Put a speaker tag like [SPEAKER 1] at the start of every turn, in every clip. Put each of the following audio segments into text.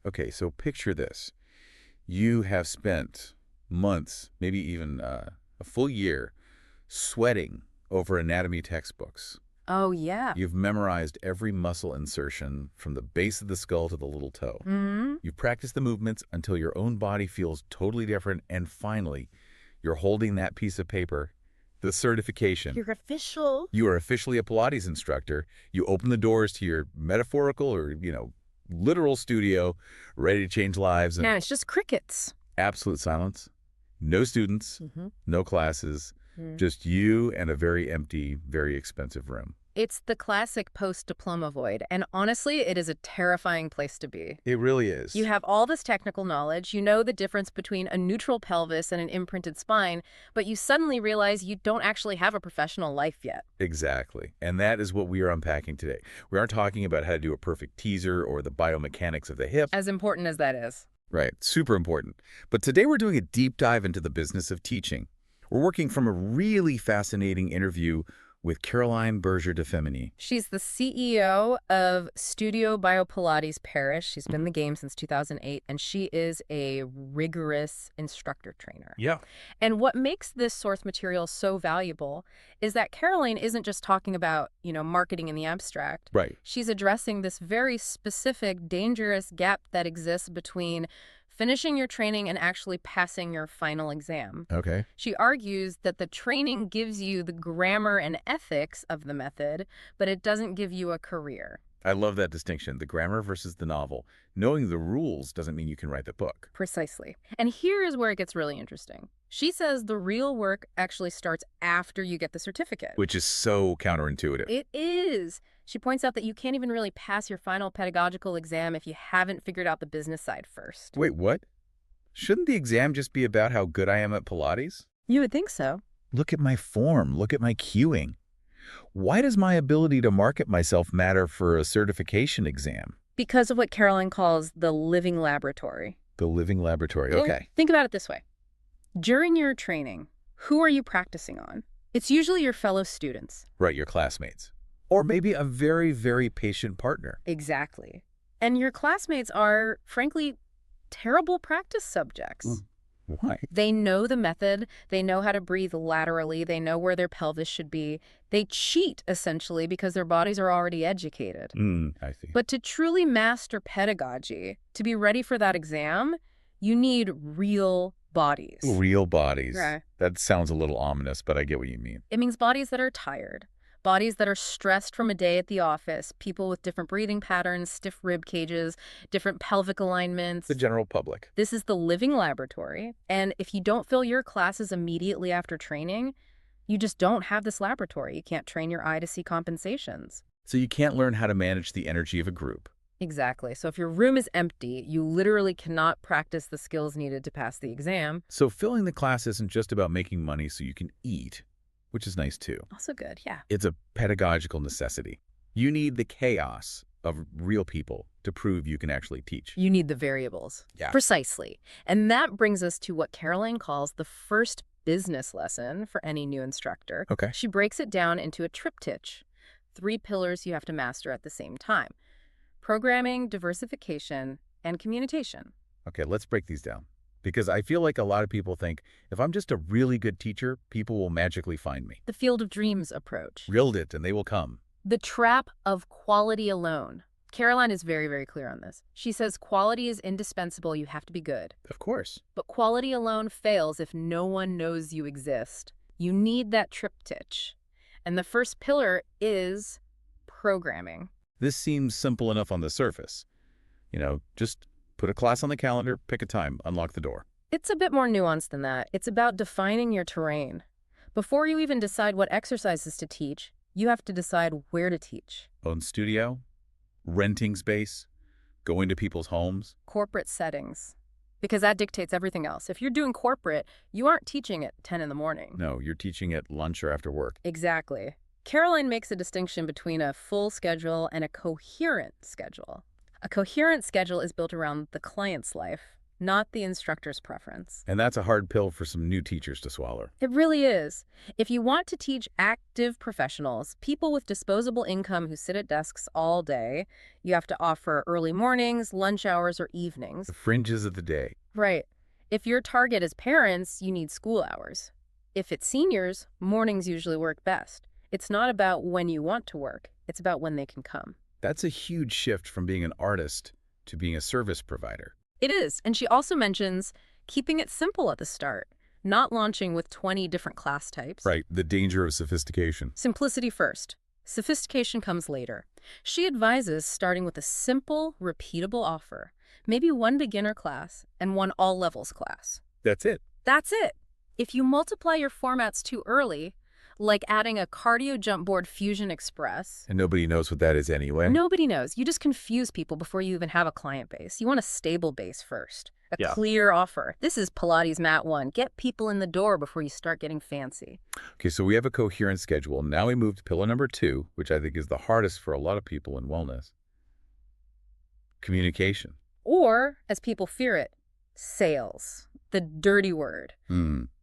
[SPEAKER 1] Okay, so picture this. You have spent months, maybe even a full year, sweating over anatomy textbooks.
[SPEAKER 2] Oh, yeah.
[SPEAKER 1] You've memorized every muscle insertion from the base of the skull to the little toe. You've practiced the movements until your own body feels totally different, and finally, you're holding that piece of paper, the certification.
[SPEAKER 2] You're official.
[SPEAKER 1] You are officially a Pilates instructor. You open the doors to your metaphorical or, literal studio, ready to change lives.
[SPEAKER 2] Man, it's just crickets.
[SPEAKER 1] Absolute silence. No students, no classes, just you and a very empty, very expensive room.
[SPEAKER 2] It's the classic post-diploma void, and honestly, it is a terrifying place to be.
[SPEAKER 1] It really is.
[SPEAKER 2] You have all this technical knowledge, you know the difference between a neutral pelvis and an imprinted spine, but you suddenly realize you don't actually have a professional life yet.
[SPEAKER 1] Exactly. And that is what we are unpacking today. We aren't talking about how to do a perfect teaser or the biomechanics of the hip.
[SPEAKER 2] As important as that is.
[SPEAKER 1] Right. Super important. But today we're doing a deep dive into the business of teaching. We're working from a really fascinating interview with Berger de Fémynie.
[SPEAKER 2] She's the CEO of Studio Biopilates Paris. She's been in the game since 2008, and she is a rigorous instructor trainer.
[SPEAKER 1] Yeah.
[SPEAKER 2] And what makes this source material so valuable is that Caroline isn't just talking about, marketing in the abstract.
[SPEAKER 1] Right.
[SPEAKER 2] She's addressing this very specific, dangerous gap that exists between finishing your training and actually passing your final exam.
[SPEAKER 1] Okay.
[SPEAKER 2] She argues that the training gives you the grammar and ethics of the method, but it doesn't give you a career.
[SPEAKER 1] I love that distinction, the grammar versus the novel. Knowing the rules doesn't mean you can write the book.
[SPEAKER 2] Precisely. And here is where it gets really interesting. She says the real work actually starts after you get the certificate.
[SPEAKER 1] Which is so counterintuitive.
[SPEAKER 2] It is. She points out that you can't even really pass your final pedagogical exam if you haven't figured out the business side first.
[SPEAKER 1] Wait, what? Shouldn't the exam just be about how good I am at Pilates?
[SPEAKER 2] You would think so.
[SPEAKER 1] Look at my form. Look at my cueing. Why does my ability to market myself matter for a certification exam?
[SPEAKER 2] Because of what Caroline calls the living laboratory.
[SPEAKER 1] The living laboratory, okay.
[SPEAKER 2] Think about it this way. During your training, who are you practicing on? It's usually your fellow students.
[SPEAKER 1] Right, your classmates. Or maybe a very, very patient partner.
[SPEAKER 2] Exactly. And your classmates are, frankly, terrible practice subjects.
[SPEAKER 1] Why?
[SPEAKER 2] They know the method, they know how to breathe laterally, they know where their pelvis should be. They cheat, essentially, because their bodies are already educated.
[SPEAKER 1] I see.
[SPEAKER 2] But to truly master pedagogy, to be ready for that exam, you need real bodies.
[SPEAKER 1] Real bodies.
[SPEAKER 2] Right.
[SPEAKER 1] That sounds a little ominous, but I get what you mean.
[SPEAKER 2] It means bodies that are tired. Bodies that are stressed from a day at the office, people with different breathing patterns, stiff rib cages, different pelvic alignments.
[SPEAKER 1] The general public.
[SPEAKER 2] This is the living laboratory, and if you don't fill your classes immediately after training, you just don't have this laboratory. You can't train your eye to see compensations.
[SPEAKER 1] So you can't learn how to manage the energy of a group.
[SPEAKER 2] Exactly. So if your room is empty, you literally cannot practice the skills needed to pass the exam.
[SPEAKER 1] So filling the class isn't just about making money so you can eat, which is nice too.
[SPEAKER 2] Also good, yeah.
[SPEAKER 1] It's a pedagogical necessity. You need the chaos of real people to prove you can actually teach.
[SPEAKER 2] You need the variables.
[SPEAKER 1] Yeah.
[SPEAKER 2] Precisely. And that brings us to what Caroline calls the first business lesson for any new instructor.
[SPEAKER 1] Okay.
[SPEAKER 2] She breaks it down into a triptych, 3 pillars you have to master at the same time: programming, diversification, and communication.
[SPEAKER 1] Okay, let's break these down. Because I feel like a lot of people think, if I'm just a really good teacher, people will magically find me.
[SPEAKER 2] The field of dreams approach.
[SPEAKER 1] Drilled it and they will come.
[SPEAKER 2] The trap of quality alone. Caroline is very, very clear on this. She says quality is indispensable. You have to be good.
[SPEAKER 1] Of course.
[SPEAKER 2] But quality alone fails if no one knows you exist. You need that triptych. And the first pillar is programming.
[SPEAKER 1] This seems simple enough on the surface. Just put a class on the calendar, pick a time, unlock the door.
[SPEAKER 2] It's a bit more nuanced than that. It's about defining your terrain. Before you even decide what exercises to teach, you have to decide where to teach.
[SPEAKER 1] Own studio, renting space, going to people's homes.
[SPEAKER 2] Corporate settings. Because that dictates everything else. If you're doing corporate, you aren't teaching at 10 in the morning.
[SPEAKER 1] No, you're teaching at lunch or after work.
[SPEAKER 2] Exactly. Caroline makes a distinction between a full schedule and a coherent schedule. A coherent schedule is built around the client's life, not the instructor's preference.
[SPEAKER 1] And that's a hard pill for some new teachers to swallow.
[SPEAKER 2] It really is. If you want to teach active professionals, people with disposable income who sit at desks all day, you have to offer early mornings, lunch hours, or evenings.
[SPEAKER 1] The fringes of the day.
[SPEAKER 2] Right. If your target is parents, you need school hours. If it's seniors, mornings usually work best. It's not about when you want to work. It's about when they can come.
[SPEAKER 1] That's a huge shift from being an artist to being a service provider.
[SPEAKER 2] It is. And she also mentions keeping it simple at the start, not launching with 20 different class types.
[SPEAKER 1] Right, the danger of sophistication.
[SPEAKER 2] Simplicity first. Sophistication comes later. She advises starting with a simple, repeatable offer, maybe one beginner class and one all-levels class.
[SPEAKER 1] That's it.
[SPEAKER 2] That's it. If you multiply your formats too early, like adding a cardio jump board Fusion Express.
[SPEAKER 1] And nobody knows what that is anyway.
[SPEAKER 2] Nobody knows. You just confuse people before you even have a client base. You want a stable base first. A
[SPEAKER 1] Yeah.
[SPEAKER 2] clear offer. This is Pilates Mat 1. Get people in the door before you start getting fancy.
[SPEAKER 1] Okay, so we have a coherent schedule. Now we move to pillar number 2, which I think is the hardest for a lot of people in wellness. Communication.
[SPEAKER 2] Or, as people fear it, sales. The dirty word.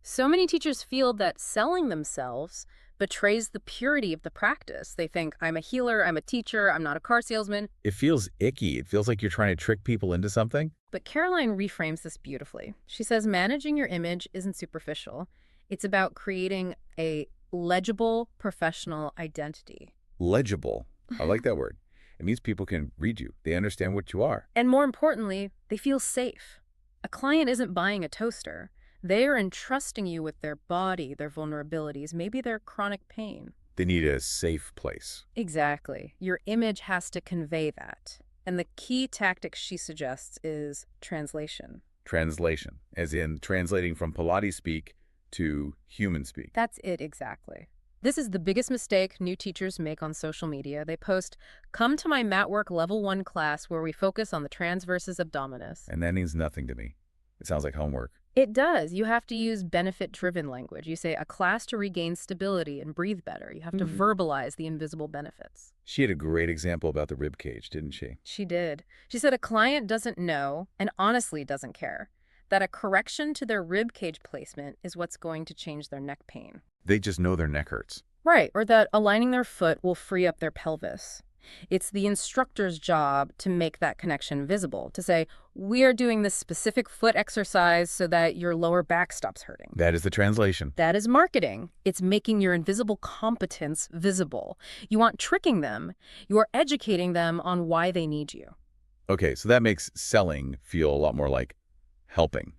[SPEAKER 2] So many teachers feel that selling themselves betrays the purity of the practice. They think, I'm a healer, I'm a teacher, I'm not a car salesman.
[SPEAKER 1] It feels icky. It feels like you're trying to trick people into something.
[SPEAKER 2] But Caroline reframes this beautifully. She says managing your image isn't superficial. It's about creating a legible professional identity.
[SPEAKER 1] Legible. I like that word. It means people can read you. They understand what you are.
[SPEAKER 2] And more importantly, they feel safe. A client isn't buying a toaster. They are entrusting you with their body, their vulnerabilities, maybe their chronic pain.
[SPEAKER 1] They need a safe place.
[SPEAKER 2] Exactly. Your image has to convey that. And the key tactic she suggests is translation.
[SPEAKER 1] Translation, as in translating from Pilates speak to human speak.
[SPEAKER 2] That's it exactly. This is the biggest mistake new teachers make on social media. They post, come to my mat work level 1 class where we focus on the transversus abdominis.
[SPEAKER 1] And that means nothing to me. It sounds like homework.
[SPEAKER 2] It does. You have to use benefit-driven language. You say a class to regain stability and breathe better. You have to verbalize the invisible benefits.
[SPEAKER 1] She had a great example about the rib cage, didn't she?
[SPEAKER 2] She did. She said a client doesn't know, and honestly doesn't care, that a correction to their rib cage placement is what's going to change their neck pain.
[SPEAKER 1] They just know their neck hurts.
[SPEAKER 2] Right, or that aligning their foot will free up their pelvis. It's the instructor's job to make that connection visible, to say, we are doing this specific foot exercise so that your lower back stops hurting.
[SPEAKER 1] That is the translation.
[SPEAKER 2] That is marketing. It's making your invisible competence visible. You aren't tricking them. You are educating them on why they need you.
[SPEAKER 1] Okay, so that makes selling feel a lot more like helping.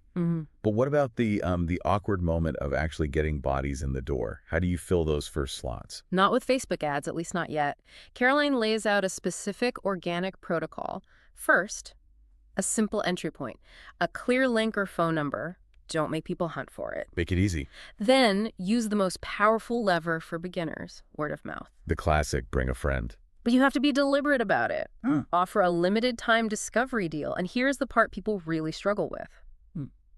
[SPEAKER 1] But what about the awkward moment of actually getting bodies in the door? How do you fill those first slots?
[SPEAKER 2] Not with Facebook ads, at least not yet. Caroline lays out a specific organic protocol. First, a simple entry point, a clear link or phone number. Don't make people hunt for it.
[SPEAKER 1] Make it easy.
[SPEAKER 2] Then use the most powerful lever for beginners, word of mouth.
[SPEAKER 1] The classic, bring a friend.
[SPEAKER 2] But you have to be deliberate about it. Offer a limited time discovery deal. And here's the part people really struggle with.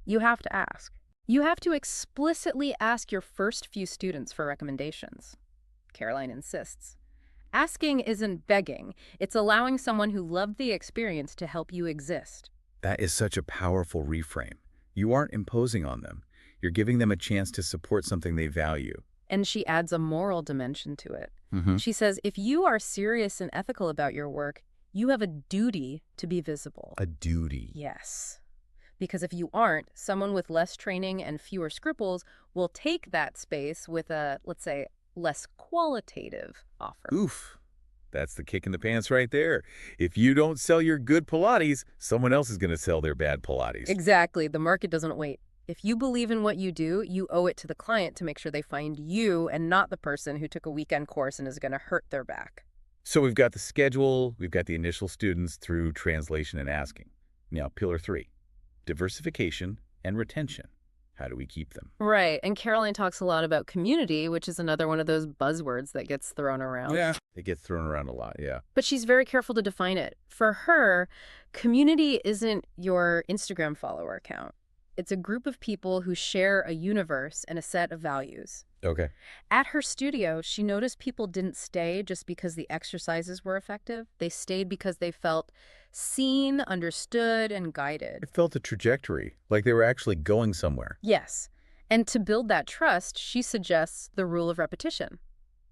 [SPEAKER 2] You have to ask. You have to explicitly ask your first few students for recommendations. Caroline insists. Asking isn't begging. It's allowing someone who loved the experience to help you exist.
[SPEAKER 1] That is such a powerful reframe. You aren't imposing on them. You're giving them a chance to support something they value.
[SPEAKER 2] And she adds a moral dimension to it. She says, if you are serious and ethical about your work, you have a duty to be visible.
[SPEAKER 1] A duty.
[SPEAKER 2] Yes. Because if you aren't, someone with less training and fewer scruples will take that space with a, let's say, less qualitative offer.
[SPEAKER 1] Oof. That's the kick in the pants right there. If you don't sell your good Pilates, someone else is going to sell their bad Pilates.
[SPEAKER 2] Exactly. The market doesn't wait. If you believe in what you do, you owe it to the client to make sure they find you and not the person who took a weekend course and is going to hurt their back.
[SPEAKER 1] So we've got the schedule, we've got the initial students through translation and asking. Now, pillar 3. Diversification and retention. How do we keep them?
[SPEAKER 2] Right. And Caroline talks a lot about community, which is another one of those buzzwords that gets thrown around.
[SPEAKER 1] Yeah. It gets thrown around a lot, yeah.
[SPEAKER 2] But she's very careful to define it. For her, community isn't your Instagram follower account. It's a group of people who share a universe and a set of values.
[SPEAKER 1] Okay.
[SPEAKER 2] At her studio, she noticed people didn't stay just because the exercises were effective. They stayed because they felt seen, understood, and guided.
[SPEAKER 1] It felt a trajectory, like they were actually going somewhere.
[SPEAKER 2] Yes. And to build that trust, she suggests the rule of repetition.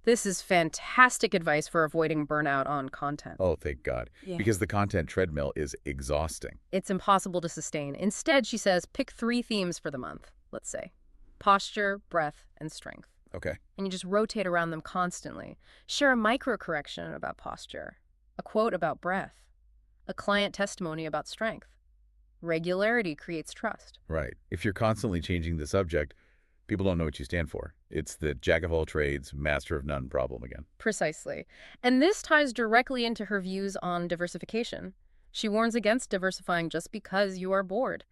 [SPEAKER 2] This is fantastic advice for avoiding burnout on content.
[SPEAKER 1] Oh, thank God.
[SPEAKER 2] Yeah.
[SPEAKER 1] Because the content treadmill is exhausting.
[SPEAKER 2] It's impossible to sustain. Instead, she says, pick 3 themes for the month, let's say. Posture, breath, and strength.
[SPEAKER 1] Okay.
[SPEAKER 2] And you just rotate around them constantly. Share a micro correction about posture, a quote about breath, a client testimony about strength. Regularity creates trust.
[SPEAKER 1] Right. If you're constantly changing the subject, people don't know what you stand for. It's the jack of all trades, master of none problem again.
[SPEAKER 2] Precisely. And this ties directly into her views on diversification. She warns against diversifying just because you are bored.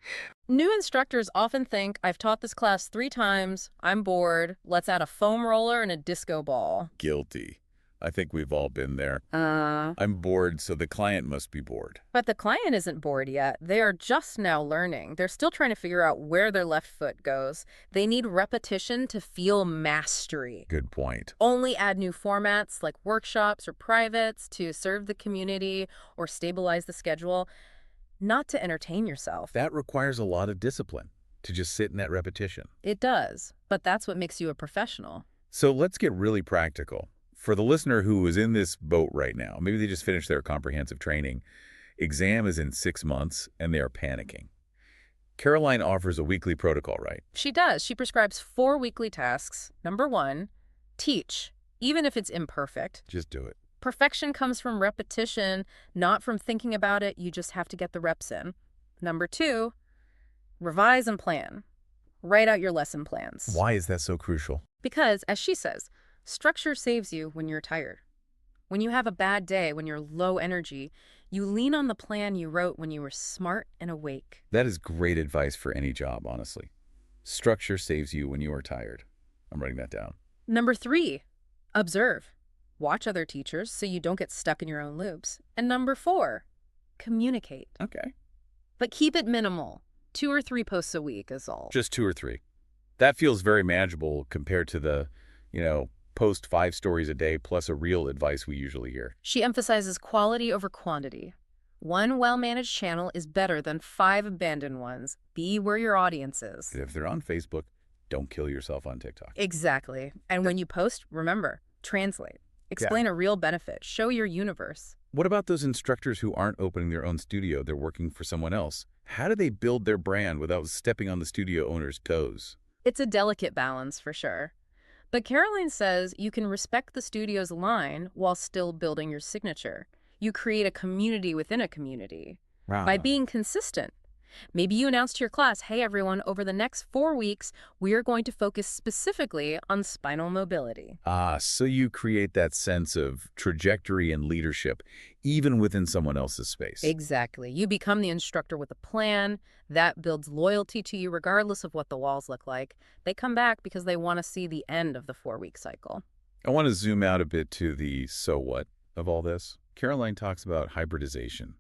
[SPEAKER 2] New instructors often think, I've taught this class 3 times, I'm bored, let's add a foam roller and a disco ball.
[SPEAKER 1] Guilty. I think we've all been there. I'm bored, so the client must be bored.
[SPEAKER 2] But the client isn't bored yet. They are just now learning. They're still trying to figure out where their left foot goes. They need repetition to feel mastery.
[SPEAKER 1] Good point.
[SPEAKER 2] Only add new formats like workshops or privates to serve the community or stabilize the schedule, not to entertain yourself.
[SPEAKER 1] That requires a lot of discipline, to just sit in that repetition.
[SPEAKER 2] It does, but that's what makes you a professional.
[SPEAKER 1] So let's get really practical. For the listener who is in this boat right now, maybe they just finished their comprehensive training, exam is in 6 months, and they are panicking. Caroline offers a weekly protocol, right?
[SPEAKER 2] She does. She prescribes 4 weekly tasks. Number 1, teach, even if it's imperfect.
[SPEAKER 1] Just do it.
[SPEAKER 2] Perfection comes from repetition, not from thinking about it. You just have to get the reps in. Number 2, revise and plan. Write out your lesson plans.
[SPEAKER 1] Why is that so crucial?
[SPEAKER 2] Because, as she says, structure saves you when you're tired. When you have a bad day, when you're low energy, you lean on the plan you wrote when you were smart and awake.
[SPEAKER 1] That is great advice for any job, honestly. Structure saves you when you are tired. I'm writing that down.
[SPEAKER 2] Number 3, observe. Watch other teachers so you don't get stuck in your own loops. And number 4, communicate.
[SPEAKER 1] Okay.
[SPEAKER 2] But keep it minimal. 2 or 3 posts a week is all.
[SPEAKER 1] Just 2 or 3. That feels very manageable compared to the, post 5 stories a day plus a real advice we usually hear.
[SPEAKER 2] She emphasizes quality over quantity. 1 well-managed channel is better than 5 abandoned ones. Be where your audience is.
[SPEAKER 1] And if they're on Facebook, don't kill yourself on TikTok.
[SPEAKER 2] Exactly. And when you post, remember, translate. Explain a real benefit. Show your universe.
[SPEAKER 1] What about those instructors who aren't opening their own studio, they're working for someone else? How do they build their brand without stepping on the studio owner's toes?
[SPEAKER 2] It's a delicate balance, for sure. But Caroline says you can respect the studio's line while still building your signature. You create a community within a community by being consistent. Maybe you announce to your class, hey everyone, over the next 4 weeks, we are going to focus specifically on spinal mobility.
[SPEAKER 1] So you create that sense of trajectory and leadership, even within someone else's space.
[SPEAKER 2] Exactly. You become the instructor with a plan. That builds loyalty to you regardless of what the walls look like. They come back because they want to see the end of the 4-week cycle.
[SPEAKER 1] I want to zoom out a bit to the so what of all this. Caroline talks about hybridization.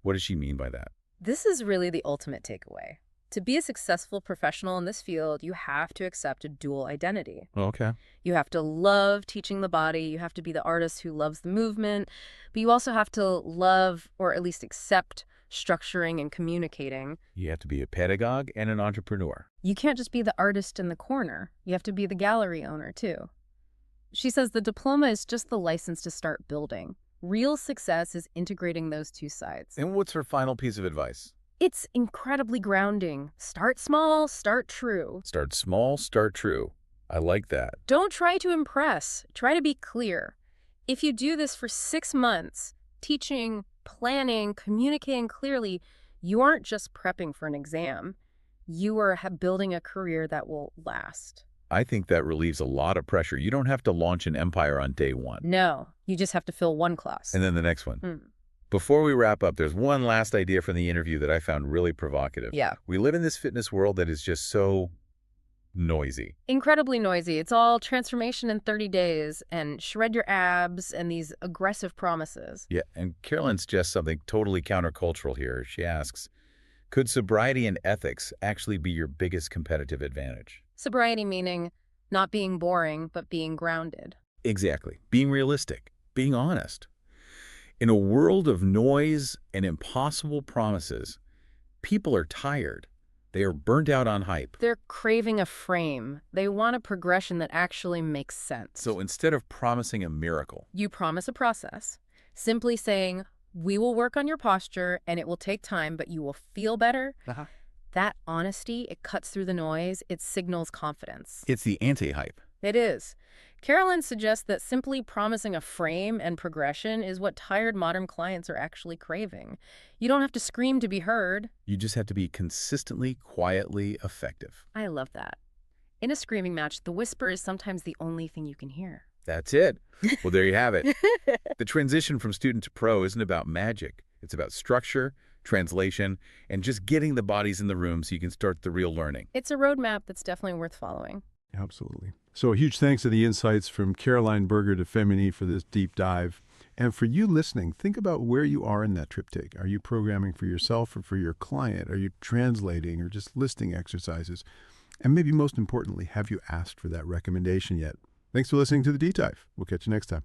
[SPEAKER 1] What does she mean by that?
[SPEAKER 2] This is really the ultimate takeaway. To be a successful professional in this field, you have to accept a dual identity.
[SPEAKER 1] Okay.
[SPEAKER 2] You have to love teaching the body. You have to be the artist who loves the movement. But you also have to love, or at least accept, structuring and communicating.
[SPEAKER 1] You have to be a pedagogue and an entrepreneur.
[SPEAKER 2] You can't just be the artist in the corner. You have to be the gallery owner, too. She says the diploma is just the license to start building. Real success is integrating those 2 sides.
[SPEAKER 1] And what's her final piece of advice?
[SPEAKER 2] It's incredibly grounding. Start small, start true.
[SPEAKER 1] Start small, start true. I like that.
[SPEAKER 2] Don't try to impress. Try to be clear. If you do this for 6 months, teaching, planning, communicating clearly, you aren't just prepping for an exam. You are building a career that will last.
[SPEAKER 1] I think that relieves a lot of pressure. You don't have to launch an empire on day 1.
[SPEAKER 2] No, you just have to fill 1 class.
[SPEAKER 1] And then the next one. Before we wrap up, there's one last idea from the interview that I found really provocative.
[SPEAKER 2] Yeah.
[SPEAKER 1] We live in this fitness world that is just so noisy.
[SPEAKER 2] Incredibly noisy. It's all transformation in 30 days and shred your abs and these aggressive promises.
[SPEAKER 1] Yeah, and Caroline suggests something totally countercultural here. She asks, could sobriety and ethics actually be your biggest competitive advantage?
[SPEAKER 2] Sobriety meaning Not being boring, but being grounded.
[SPEAKER 1] Exactly. Being realistic. Being honest. In a world of noise and impossible promises, people are tired. They are burnt out on hype.
[SPEAKER 2] They're craving a frame. They want a progression that actually makes sense.
[SPEAKER 1] So instead of promising a miracle,
[SPEAKER 2] you promise a process. Simply saying, we will work on your posture and it will take time, but you will feel better. That honesty, it cuts through the noise. It signals confidence.
[SPEAKER 1] it's the anti-hype.
[SPEAKER 2] It is. Carolyn suggests that simply promising a frame and progression is what tired modern clients are actually craving. You don't have to scream to be heard.
[SPEAKER 1] You just have to be consistently, quietly effective.
[SPEAKER 2] I love that. In a screaming match, the whisper is sometimes the only thing you can hear.
[SPEAKER 1] That's it. Well, there you have it. The transition from student to pro isn't about magic. It's about structure, translation, and just getting the bodies in the room so you can start the real learning.
[SPEAKER 2] It's a roadmap that's definitely worth following.
[SPEAKER 3] Absolutely. So a huge thanks to the insights from Caroline Berger de Fémynie for this deep dive. And for you listening, think about where you are in that triptych. Are you programming for yourself or for your client? Are you translating or just listing exercises? And maybe most importantly, have you asked for that recommendation yet? Thanks for listening to the Deep Dive. We'll catch you next time.